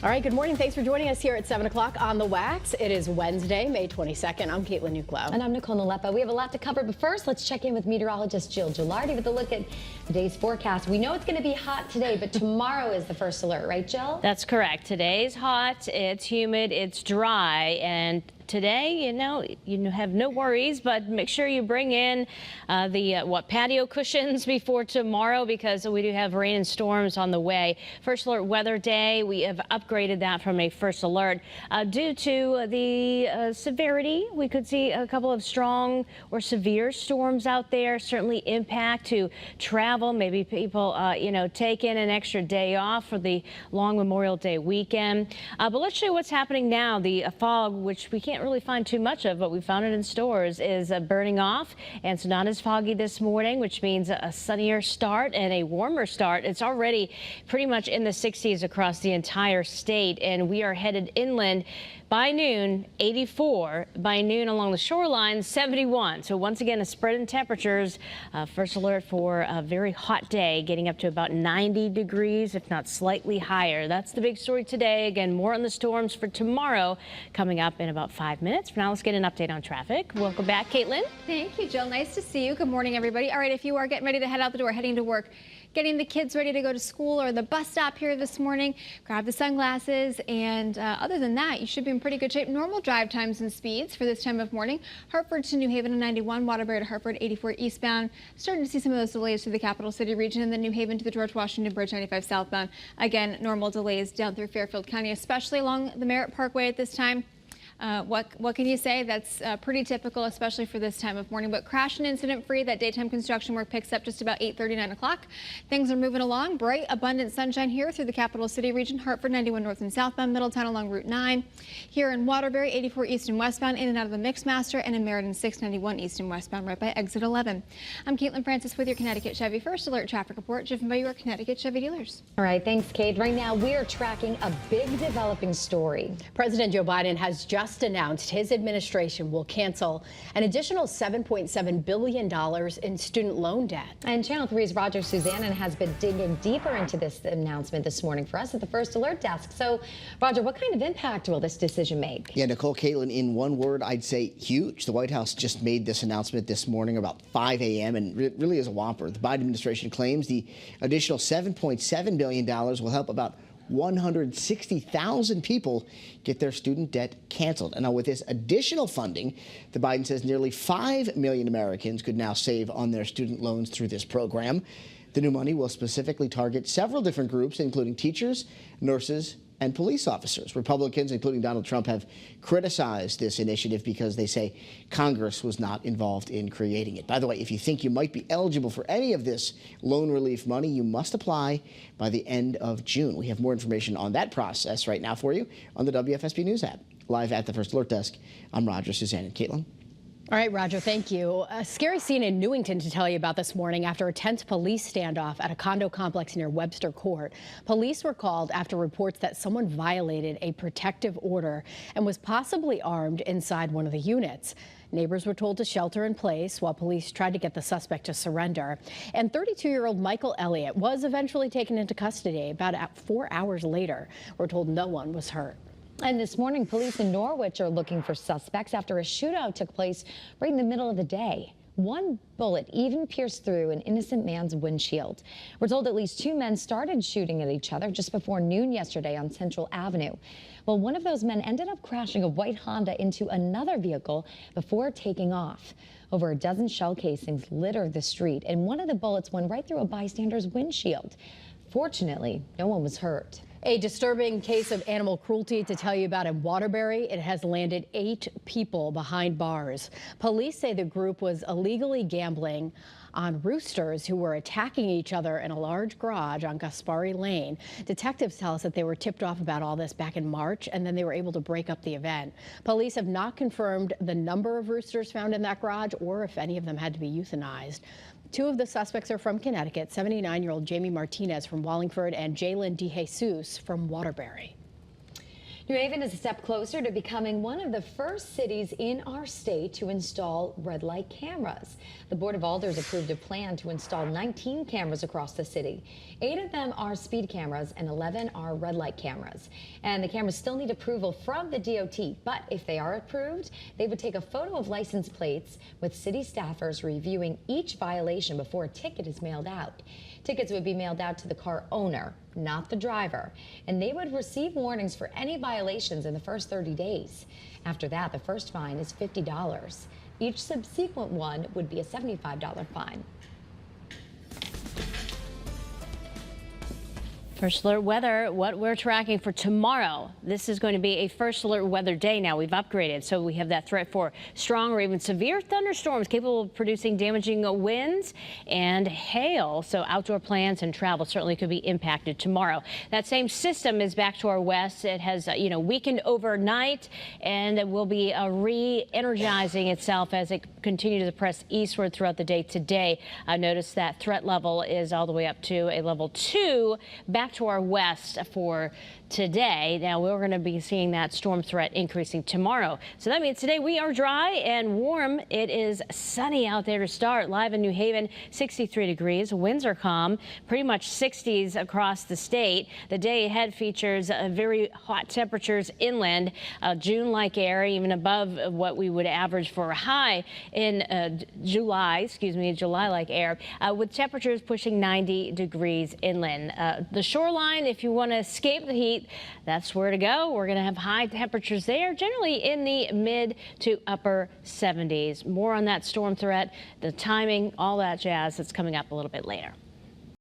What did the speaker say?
All right, good morning. Thanks for joining us here at 7 o'clock on The Wax. It is Wednesday, May 22nd. I'm Caitlin Nuclo. And I'm Nicole Nalepa. We have a lot to cover, but first, let's check in with meteorologist Jill Gilardi with a look at today's forecast. We know it's going to be hot today, but tomorrow is the first alert, right, Jill? That's correct. Today's hot, it's humid, it's dry, and today, you have no worries, but make sure you bring in the patio cushions before tomorrow, because we do have rain and storms on the way. First alert weather day, we have upgraded that from a first alert due to the severity. We could see a couple of strong or severe storms out there, certainly impact to travel. Maybe people, take in an extra day off for the long Memorial Day weekend. But let's show you what's happening now. The fog, which we can't really find too much of, but we found it in stores, is burning off, and it's not as foggy this morning, which means a sunnier start and a warmer start. It's already pretty much in the 60s across the entire state, and we are headed inland. By noon, 84. By noon along the shoreline, 71. So once again, a spread in temperatures. First alert for a very hot day, getting up to about 90 degrees, if not slightly higher. That's the big story today. Again, more on the storms for tomorrow coming up in about 5 minutes. For now, let's get an update on traffic. Welcome back, Caitlin. Thank you, Jill. Nice to see you. Good morning, everybody. All right, if you are getting ready to head out the door, heading to work, getting the kids ready to go to school or the bus stop here this morning, grab the sunglasses, and other than that, you should be in pretty good shape. Normal drive times and speeds for this time of morning. Hartford to New Haven on 91, Waterbury to Hartford 84 eastbound. Starting to see some of those delays through the capital city region, and then New Haven to the George Washington Bridge 95 southbound. Again, normal delays down through Fairfield County, especially along the Merritt Parkway at this time. What can you say? That's pretty typical, especially for this time of morning. But crash and incident free. That daytime construction work picks up just about 8:30, 9 o'clock. Things are moving along. Bright, abundant sunshine here through the capital city region. Hartford 91 north and southbound. Middletown along Route 9. Here in Waterbury 84 east and westbound, in and out of the Mixmaster, and in Meriden 691 east and westbound, right by exit 11. I'm Caitlin Francis with your Connecticut Chevy First Alert traffic report, driven by your Connecticut Chevy dealers. All right, thanks, Kate. Right now, we are tracking a big developing story. President Joe Biden has just announced his administration will cancel an additional $7.7 billion in student loan debt. And Channel 3's Roger Susannon has been digging deeper into this announcement this morning for us at the First Alert Desk. So, Roger, what kind of impact will this decision make? Yeah, Nicole, Caitlin, in one word, I'd say huge. The White House just made this announcement this morning about 5 a.m. and it really is a whopper. The Biden administration claims the additional $7.7 billion will help about 160,000 people get their student debt canceled. And now with this additional funding, the Biden says nearly 5 million Americans could now save on their student loans through this program. The new money will specifically target several different groups, including teachers, nurses, and police officers. Republicans, including Donald Trump, have criticized this initiative because they say Congress was not involved in creating it. By the way, if you think you might be eligible for any of this loan relief money, you must apply by the end of June. We have more information on that process right now for you on the WFSB News app. Live at the First Alert Desk, I'm Roger, Suzanne, and Caitlin. All right, Roger, thank you. A scary scene in Newington to tell you about this morning after a tense police standoff at a condo complex near Webster Court. Police were called after reports that someone violated a protective order and was possibly armed inside one of the units. Neighbors were told to shelter in place while police tried to get the suspect to surrender. And 32-year-old Michael Elliott was eventually taken into custody. About 4 hours later, we're told no one was hurt. And this morning, police in Norwich are looking for suspects after a shootout took place right in the middle of the day. One bullet even pierced through an innocent man's windshield. We're told at least 2 men started shooting at each other just before noon yesterday on Central Avenue. Well, one of those men ended up crashing a white Honda into another vehicle before taking off. Over a dozen shell casings littered the street, and one of the bullets went right through a bystander's windshield. Fortunately, no one was hurt. A disturbing case of animal cruelty to tell you about in Waterbury. It has landed 8 people behind bars. Police say the group was illegally gambling on roosters who were attacking each other in a large garage on Gaspari Lane. Detectives tell us that they were tipped off about all this back in March, and then they were able to break up the event. Police have not confirmed the number of roosters found in that garage or if any of them had to be euthanized. 2 of the suspects are from Connecticut, 79-year-old Jamie Martinez from Wallingford and Jalen DeJesus from Waterbury. New Haven is a step closer to becoming one of the first cities in our state to install red light cameras. The Board of Alders approved a plan to install 19 cameras across the city. 8 of them are speed cameras and 11 are red light cameras. And the cameras still need approval from the DOT, but if they are approved, they would take a photo of license plates with city staffers reviewing each violation before a ticket is mailed out. Tickets would be mailed out to the car owner, not the driver, and they would receive warnings for any violations in the first 30 days. After that, the first fine is $50. Each subsequent one would be a $75 fine. First alert weather, what we're tracking for tomorrow. This is going to be a first alert weather day now. We've upgraded, so we have that threat for strong or even severe thunderstorms capable of producing damaging winds and hail. So outdoor plans and travel certainly could be impacted tomorrow. That same system is back to our west. It has, weakened overnight, and it will be re-energizing itself as it continues to press eastward throughout the day today. Notice that threat level is all the way up to a level 2 back to our west for today. Now we're going to be seeing that storm threat increasing tomorrow. So that means today we are dry and warm. It is sunny out there to start. Live in New Haven, 63 degrees. Winds are calm, pretty much 60s across the state. The day ahead features very hot temperatures inland, June-like air, even above what we would average for a high in July-like air, with temperatures pushing 90 degrees inland. The shoreline, if you want to escape the heat, that's where to go. We're going to have high temperatures there, generally in the mid to upper 70s. More on that storm threat, the timing, all that jazz that's coming up a little bit later.